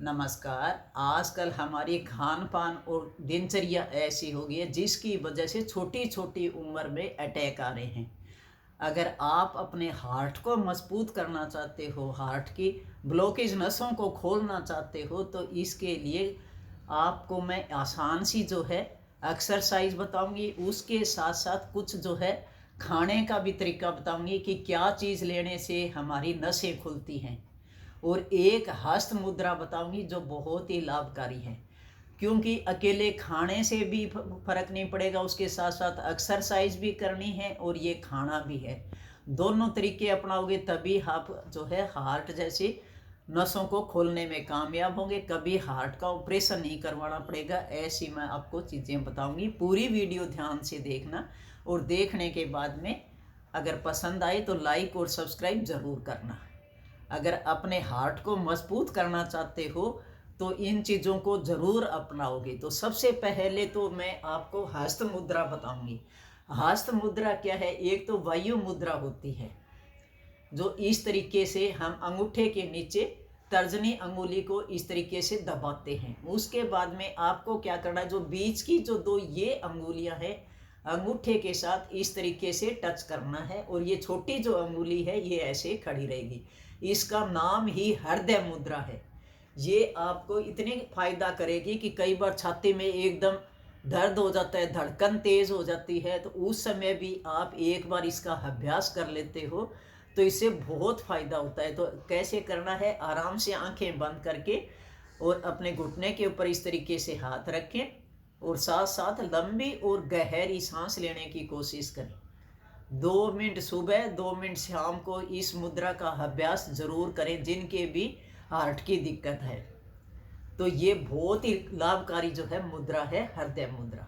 नमस्कार। आजकल हमारी खान पान और दिनचर्या ऐसी हो गई है जिसकी वजह से छोटी छोटी उम्र में अटैक आ रहे हैं। अगर आप अपने हार्ट को मजबूत करना चाहते हो, हार्ट की ब्लॉकेज नसों को खोलना चाहते हो, तो इसके लिए आपको मैं आसान सी जो है एक्सरसाइज बताऊंगी। उसके साथ साथ कुछ जो है खाने का भी तरीका बताऊंगी कि क्या चीज़ लेने से हमारी नसें खुलती हैं। और एक हस्त मुद्रा बताऊंगी जो बहुत ही लाभकारी है, क्योंकि अकेले खाने से भी फर्क नहीं पड़ेगा, उसके साथ साथ एक्सरसाइज भी करनी है और ये खाना भी है। दोनों तरीके अपनाओगे तभी आप जो है हार्ट जैसी नसों को खोलने में कामयाब होंगे। कभी हार्ट का ऑपरेशन नहीं करवाना पड़ेगा। ऐसी मैं आपको चीज़ें बताऊंगी, पूरी वीडियो ध्यान से देखना। और देखने के बाद में अगर पसंद आए तो लाइक और सब्सक्राइब ज़रूर करना। अगर अपने हार्ट को मजबूत करना चाहते हो तो इन चीज़ों को ज़रूर अपनाओगे। तो सबसे पहले तो मैं आपको हस्त मुद्रा बताऊंगी। हस्त मुद्रा क्या है? एक तो वायु मुद्रा होती है, जो इस तरीके से हम अंगूठे के नीचे तर्जनी अंगुली को इस तरीके से दबाते हैं। उसके बाद में आपको क्या करना है, जो बीच की जो दो ये अंगुलियां हैं, अंगूठे के साथ इस तरीके से टच करना है और ये छोटी जो अंगुली है ये ऐसे खड़ी रहेगी। इसका नाम ही हृदय मुद्रा है। ये आपको इतनी फायदा करेगी कि कई बार छाती में एकदम दर्द हो जाता है, धड़कन तेज हो जाती है, तो उस समय भी आप एक बार इसका अभ्यास कर लेते हो तो इससे बहुत फायदा होता है। तो कैसे करना है? आराम से आंखें बंद करके और अपने घुटने के ऊपर इस तरीके से हाथ रखें और साथ साथ लंबी और गहरी सांस लेने की कोशिश करें। 2 मिनट सुबह, 2 मिनट शाम को इस मुद्रा का अभ्यास जरूर करें जिनके भी हार्ट की दिक्कत है। तो ये बहुत ही लाभकारी जो है मुद्रा है हृदय मुद्रा।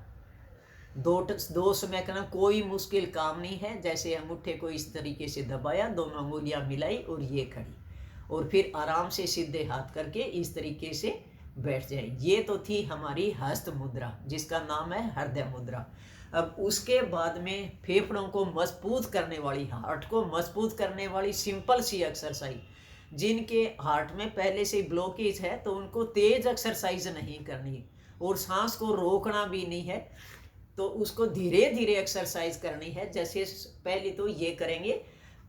दो समय करना, कोई मुश्किल काम नहीं है। जैसे अंगूठे को इस तरीके से दबाया, दोनों अंगुलियां मिलाई और ये खड़ी, और फिर आराम से सीधे हाथ करके इस तरीके से बैठ जाए। ये तो थी हमारी हस्त मुद्रा जिसका नाम है हृदय मुद्रा। अब उसके बाद में फेफड़ों को मजबूत करने वाली, हार्ट को मजबूत करने वाली सिंपल सी एक्सरसाइज। जिनके हार्ट में पहले से ब्लॉकेज है तो उनको तेज एक्सरसाइज नहीं करनी और सांस को रोकना भी नहीं है, तो उसको धीरे धीरे एक्सरसाइज करनी है। जैसे पहले तो ये करेंगे,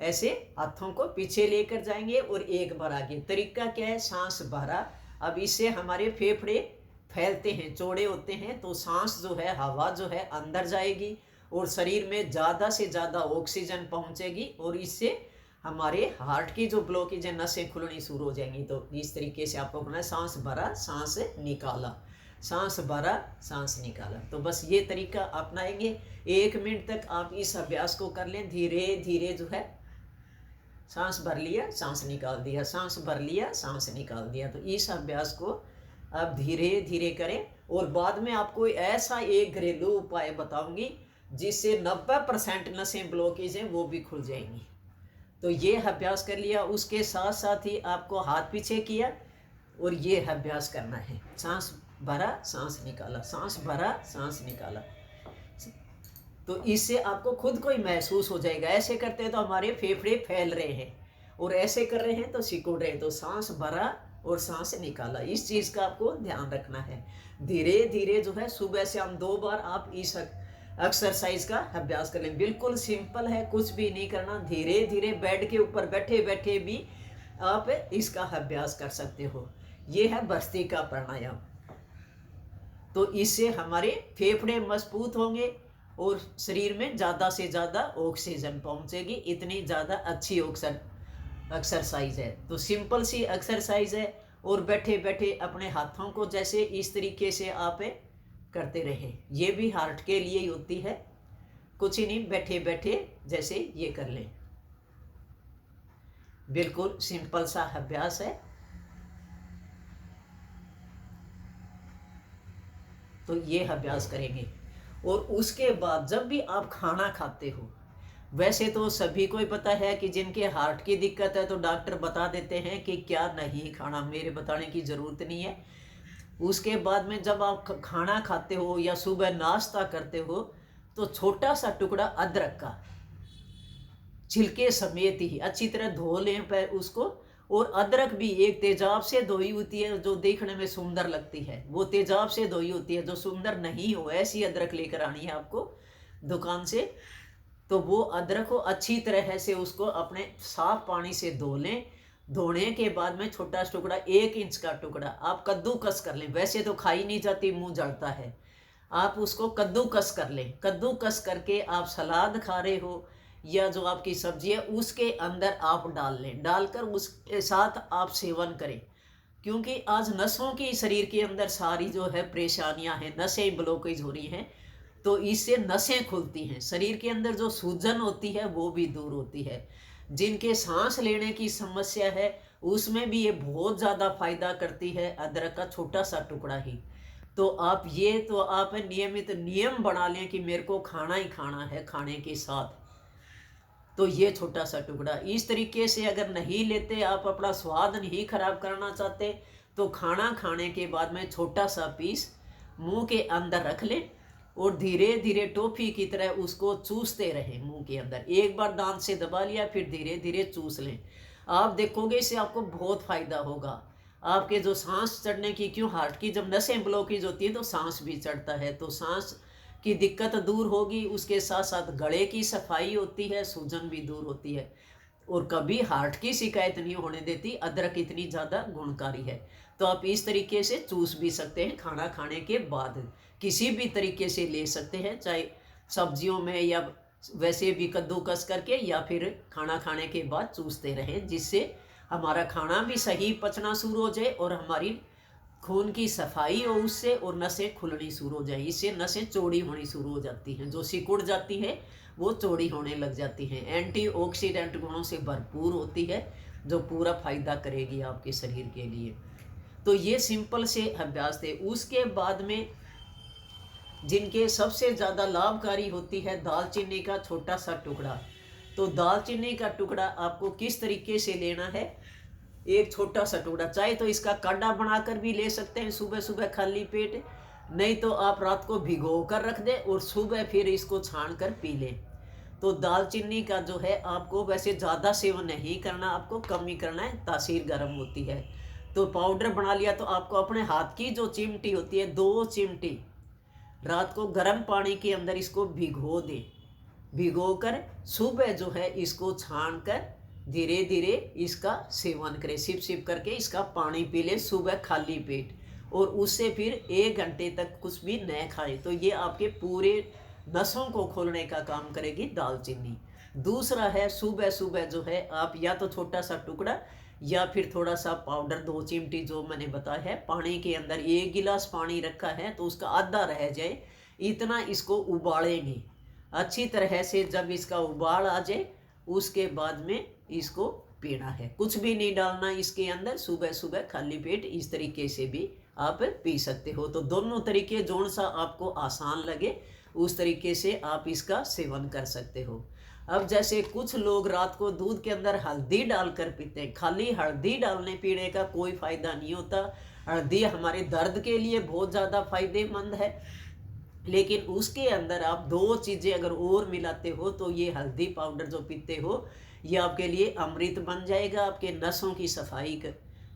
ऐसे हाथों को पीछे लेकर जाएंगे और एक बार आगे। तरीका क्या है? सांस भरा। अब इससे हमारे फेफड़े फैलते हैं, चौड़े होते हैं, तो सांस जो है, हवा जो है अंदर जाएगी और शरीर में ज़्यादा से ज़्यादा ऑक्सीजन पहुंचेगी और इससे हमारे हार्ट की जो ब्लॉकेज है, नसें खुलनी शुरू हो जाएंगी। तो इस तरीके से आपको करना है, सांस भरा, सांस निकाला, सांस भरा, सांस निकाला। तो बस ये तरीका अपनाएंगे। 1 मिनट तक आप इस अभ्यास को कर लें। धीरे धीरे जो है सांस भर लिया, सांस निकाल दिया, सांस भर लिया, सांस निकाल दिया। तो इस अभ्यास को आप धीरे धीरे करें। और बाद में आपको ऐसा एक घरेलू उपाय बताऊंगी जिससे 90% नसें ब्लॉकेज हैं वो भी खुल जाएंगी। तो ये अभ्यास कर लिया। उसके साथ साथ ही आपको हाथ पीछे किया और ये अभ्यास करना है। सांस भरा, सांस निकाला, सांस भरा, सांस निकाला। तो इससे आपको खुद को ही महसूस हो जाएगा। ऐसे करते हैं तो हमारे फेफड़े फैल रहे हैं और ऐसे कर रहे हैं तो सिकुड़ रहे हैं। तो सांस भरा और सांस निकाला, इस चीज़ का आपको ध्यान रखना है। धीरे धीरे जो है सुबह से हम 2 बार आप इस एक्सरसाइज का अभ्यास कर लें। बिल्कुल सिंपल है, कुछ भी नहीं करना। धीरे धीरे बेड के ऊपर बैठे बैठे भी आप इसका अभ्यास कर सकते हो। ये है भस्त्रिका प्राणायाम। तो इससे हमारे फेफड़े मजबूत होंगे और शरीर में ज़्यादा से ज़्यादा ऑक्सीजन पहुंचेगी। इतनी ज़्यादा अच्छी एक्सरसाइज है। तो सिंपल सी एक्सरसाइज है और बैठे बैठे अपने हाथों को जैसे इस तरीके से आप करते रहे। ये भी हार्ट के लिए ही होती है। कुछ ही नहीं, बैठे बैठे जैसे ये कर लें। बिल्कुल सिंपल सा अभ्यास है। तो ये अभ्यास करेंगे। और उसके बाद जब भी आप खाना खाते हो, वैसे तो सभी को ही पता है कि जिनके हार्ट की दिक्कत है तो डॉक्टर बता देते हैं कि क्या नहीं खाना, मेरे बताने की ज़रूरत नहीं है। उसके बाद में जब आप खाना खाते हो या सुबह नाश्ता करते हो तो छोटा सा टुकड़ा अदरक का छिलके समेत ही अच्छी तरह धो लें पर उसको, और अदरक भी एक तेजाब से धोई होती है जो देखने में सुंदर लगती है, वो तेजाब से धोई होती है, जो सुंदर नहीं हो ऐसी अदरक लेकर आनी है आपको दुकान से। तो वो अदरक को अच्छी तरह से उसको अपने साफ पानी से धो लें। धोने के बाद में छोटा टुकड़ा 1 इंच का टुकड़ा आप कद्दूकस कर लें। वैसे तो खाई नहीं जाती, मुंह जलता है, आप उसको कद्दूकस कर लें। कद्दूकस करके आप सलाद खा रहे हो या जो आपकी सब्जी है उसके अंदर आप डाल लें, डालकर उसके साथ आप सेवन करें। क्योंकि आज नसों की शरीर के अंदर सारी जो है परेशानियां हैं, नसें ब्लॉकेज हो रही हैं, तो इससे नसें खुलती हैं, शरीर के अंदर जो सूजन होती है वो भी दूर होती है। जिनके सांस लेने की समस्या है उसमें भी ये बहुत ज़्यादा फायदा करती है, अदरक का छोटा सा टुकड़ा ही। तो आप नियमित नियम बना लें कि मेरे को खाना ही खाना है खाने के साथ। तो ये छोटा सा टुकड़ा इस तरीके से अगर नहीं लेते, आप अपना स्वाद नहीं खराब करना चाहते, तो खाना खाने के बाद में छोटा सा पीस मुंह के अंदर रख लें और धीरे धीरे टॉफी की तरह उसको चूसते रहें मुंह के अंदर। एक बार दांत से दबा लिया, फिर धीरे धीरे चूस लें। आप देखोगे इससे आपको बहुत फायदा होगा। आपके जो सांस चढ़ने की, क्यों हार्ट की जब नसें ब्लॉकेज होती है तो सांस भी चढ़ता है, तो सांस की दिक्कत दूर होगी। उसके साथ साथ गले की सफाई होती है, सूजन भी दूर होती है, और कभी हार्ट की शिकायत नहीं होने देती। अदरक इतनी ज़्यादा गुणकारी है। तो आप इस तरीके से चूस भी सकते हैं, खाना खाने के बाद किसी भी तरीके से ले सकते हैं, चाहे सब्जियों में या वैसे भी कद्दूकस करके, या फिर खाना खाने के बाद चूसते रहें, जिससे हमारा खाना भी सही पचना शुरू हो जाए और हमारी खून की सफाई हो उससे, और नसें खुलनी शुरू हो जाए। इससे नसें चौड़ी होनी शुरू हो जाती हैं, जो सिकुड़ जाती हैं वो चौड़ी होने लग जाती हैं। एंटीऑक्सीडेंट गुणों से भरपूर होती है, जो पूरा फायदा करेगी आपके शरीर के लिए। तो ये सिंपल से अभ्यास थे। उसके बाद में जिनके सबसे ज़्यादा लाभकारी होती है दालचीनी का छोटा सा टुकड़ा। तो दालचीनी का टुकड़ा आपको किस तरीके से लेना है, एक छोटा सा टुकड़ा, चाहे तो इसका काढ़ा बनाकर भी ले सकते हैं सुबह सुबह खाली पेट, नहीं तो आप रात को भिगो कर रख दें और सुबह फिर इसको छान कर पी लें। तो दालचीनी का जो है आपको वैसे ज़्यादा सेवन नहीं करना, आपको कम ही करना है, तासीर गर्म होती है। तो पाउडर बना लिया तो आपको अपने हाथ की जो चिमटी होती है, 2 चिमटी रात को गर्म पानी के अंदर इसको भिगो दें। भिगो कर सुबह जो है इसको छान कर धीरे धीरे इसका सेवन करें, सिप सिप करके इसका पानी पी लें सुबह खाली पेट, और उससे फिर 1 घंटे तक कुछ भी न खाएं। तो ये आपके पूरे नसों को खोलने का काम करेगी दालचीनी। दूसरा है सुबह सुबह जो है आप या तो छोटा सा टुकड़ा या फिर थोड़ा सा पाउडर, 2 चिमटी जो मैंने बताया है, पानी के अंदर 1 गिलास पानी रखा है तो उसका आधा रह जाए इतना इसको उबालेंगे अच्छी तरह से। जब इसका उबाल आ जाए उसके बाद में इसको पीना है, कुछ भी नहीं डालना इसके अंदर। सुबह सुबह खाली पेट इस तरीके से भी आप पी सकते हो। तो दोनों तरीके जोन सा आपको आसान लगे उस तरीके से आप इसका सेवन कर सकते हो। अब जैसे कुछ लोग रात को दूध के अंदर हल्दी डालकर पीते हैं, खाली हल्दी डालने पीने का कोई फायदा नहीं होता। हल्दी हमारे दर्द के लिए बहुत ज़्यादा फायदेमंद है, लेकिन उसके अंदर आप 2 चीज़ें अगर और मिलाते हो तो ये हल्दी पाउडर जो पीते हो ये आपके लिए अमृत बन जाएगा, आपके नसों की सफाई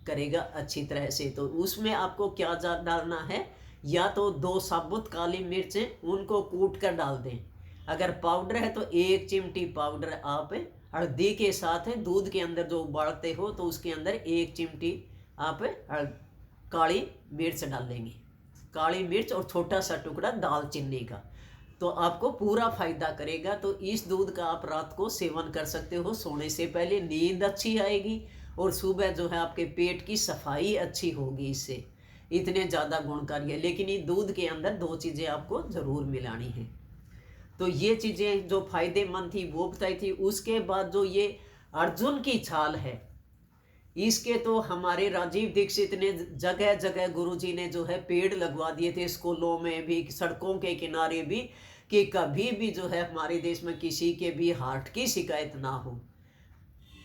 करेगा अच्छी तरह से। तो उसमें आपको क्या डालना है, या तो 2 साबुत काली मिर्चें उनको कूट कर डाल दें। अगर पाउडर है तो 1 चिमटी पाउडर आप हल्दी के साथ दूध के अंदर जो उबालते हो तो उसके अंदर 1 चिमटी आप काली मिर्च डालेंगे, काली मिर्च और छोटा सा टुकड़ा दालचीनी का, तो आपको पूरा फायदा करेगा। तो इस दूध का आप रात को सेवन कर सकते हो, सोने से पहले नींद अच्छी आएगी और सुबह जो है आपके पेट की सफाई अच्छी होगी इससे, इतने ज़्यादा गुणकारी है। लेकिन ये दूध के अंदर 2 चीज़ें आपको ज़रूर मिलानी है। तो ये चीज़ें जो फायदेमंद थी वो बताई थी। उसके बाद जो ये अर्जुन की छाल है, इसके तो हमारे राजीव दीक्षित ने जगह जगह गुरुजी ने जो है पेड़ लगवा दिए थे, स्कूलों में भी, सड़कों के किनारे भी, कि कभी भी जो है हमारे देश में किसी के भी हार्ट की शिकायत ना हो।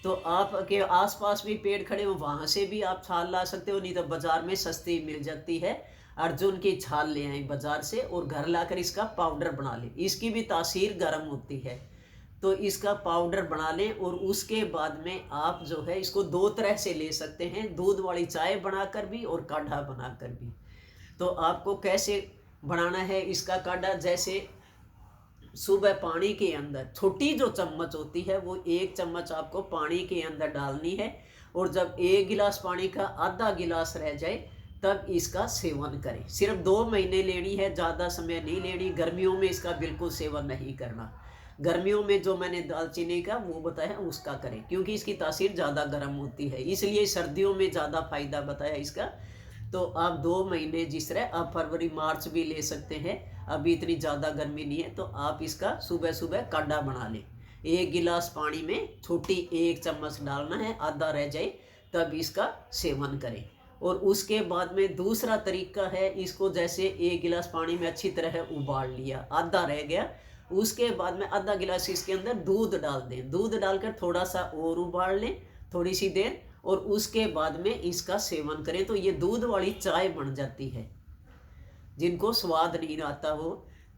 तो आपके आसपास भी पेड़ खड़े हो, वहाँ से भी आप छाल ला सकते हो, नहीं तो बाजार में सस्ती मिल जाती है। अर्जुन की छाल ले आए बाजार से और घर लाकर इसका पाउडर बना ले, इसकी भी तासीर गर्म होती है। तो इसका पाउडर बना लें। और उसके बाद में आप जो है इसको 2 तरह से ले सकते हैं, दूध वाली चाय बनाकर भी और काढ़ा बनाकर भी। तो आपको कैसे बनाना है इसका काढ़ा, जैसे सुबह पानी के अंदर छोटी जो चम्मच होती है वो 1 चम्मच आपको पानी के अंदर डालनी है, और जब 1 गिलास पानी का आधा गिलास रह जाए तब इसका सेवन करें। सिर्फ 2 महीने लेनी है, ज़्यादा समय नहीं लेनी। गर्मियों में इसका बिल्कुल सेवन नहीं करना। गर्मियों में जो मैंने दालचीनी का वो बताया उसका करें, क्योंकि इसकी तासीर ज़्यादा गर्म होती है, इसलिए सर्दियों में ज़्यादा फायदा बताया इसका। तो आप 2 महीने जिस तरह आप फरवरी मार्च भी ले सकते हैं, अभी इतनी ज़्यादा गर्मी नहीं है, तो आप इसका सुबह सुबह काढ़ा बना लें। 1 गिलास पानी में छोटी 1 चम्मच डालना है, आधा रह जाए तब इसका सेवन करें। और उसके बाद में दूसरा तरीका है, इसको जैसे 1 गिलास पानी में अच्छी तरह उबाल लिया, आधा रह गया, उसके बाद में आधा गिलास इसके अंदर दूध डाल दें। दूध डालकर थोड़ा सा और उबाल लें थोड़ी सी देर, और उसके बाद में इसका सेवन करें। तो ये दूध वाली चाय बन जाती है। जिनको स्वाद नहीं आता हो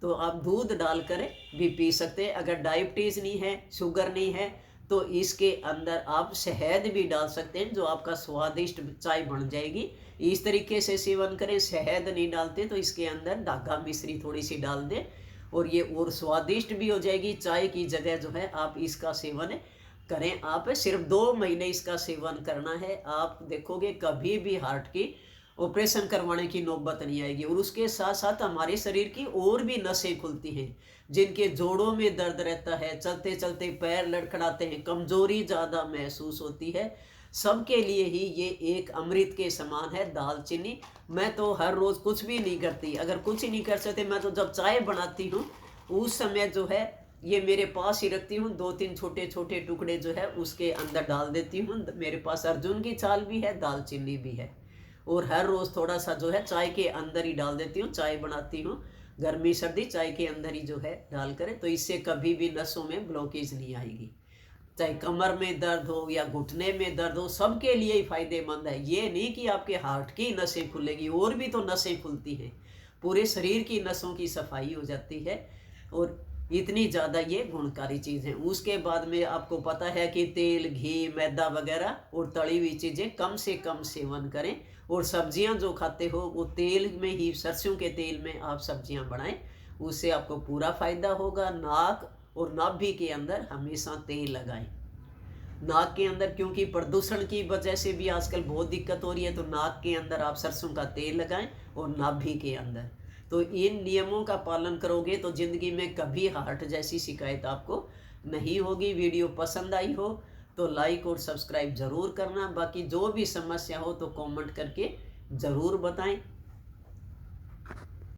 तो आप दूध डालकर भी पी सकते हैं। अगर डायबिटीज़ नहीं है, शुगर नहीं है, तो इसके अंदर आप शहद भी डाल सकते हैं, जो आपका स्वादिष्ट चाय बन जाएगी। इस तरीके से सेवन करें। शहद नहीं डालते तो इसके अंदर धागा मिश्री थोड़ी सी डाल दें, और ये और स्वादिष्ट भी हो जाएगी। चाय की जगह जो है आप इसका सेवन करें। आप सिर्फ 2 महीने इसका सेवन करना है, आप देखोगे कभी भी हार्ट की ऑपरेशन करवाने की नौबत नहीं आएगी। और उसके साथ साथ हमारे शरीर की और भी नसें खुलती हैं। जिनके जोड़ों में दर्द रहता है, चलते चलते पैर लड़खड़ाते हैं, कमजोरी ज़्यादा महसूस होती है, सबके लिए ही ये एक अमृत के समान है दालचीनी। मैं तो हर रोज़ कुछ भी नहीं करती, अगर कुछ ही नहीं कर सकते, मैं तो जब चाय बनाती हूँ उस समय जो है ये मेरे पास ही रखती हूँ। 2-3 छोटे छोटे टुकड़े जो है उसके अंदर डाल देती हूँ। मेरे पास अर्जुन की छाल भी है, दालचीनी भी है, और हर रोज़ थोड़ा सा जो है चाय के अंदर ही डाल देती हूँ। चाय बनाती हूँ गर्मी सर्दी चाय के अंदर ही जो है डाल करें, तो इससे कभी भी नसों में ब्लॉकेज नहीं आएगी। चाहे कमर में दर्द हो या घुटने में दर्द हो, सबके लिए ही फायदेमंद है। ये नहीं कि आपके हार्ट की नसें खुलेगी, और भी तो नसें खुलती हैं, पूरे शरीर की नसों की सफाई हो जाती है, और इतनी ज़्यादा ये गुणकारी चीज़ है। उसके बाद में आपको पता है कि तेल, घी, मैदा वगैरह और तली हुई चीज़ें कम से कम सेवन करें। और सब्जियां जो खाते हो वो तेल में ही, सरसों के तेल में आप सब्जियां बनाएं, उससे आपको पूरा फ़ायदा होगा। नाक और नाभि के अंदर हमेशा तेल लगाएं। नाक के अंदर क्योंकि प्रदूषण की वजह से भी आजकल बहुत दिक्कत हो रही है, तो नाक के अंदर आप सरसों का तेल लगाएं और नाभि के अंदर। तो इन नियमों का पालन करोगे तो ज़िंदगी में कभी हार्ट जैसी शिकायत आपको नहीं होगी। वीडियो पसंद आई हो तो लाइक और सब्सक्राइब ज़रूर करना। बाकी जो भी समस्या हो तो कमेंट करके ज़रूर बताएं।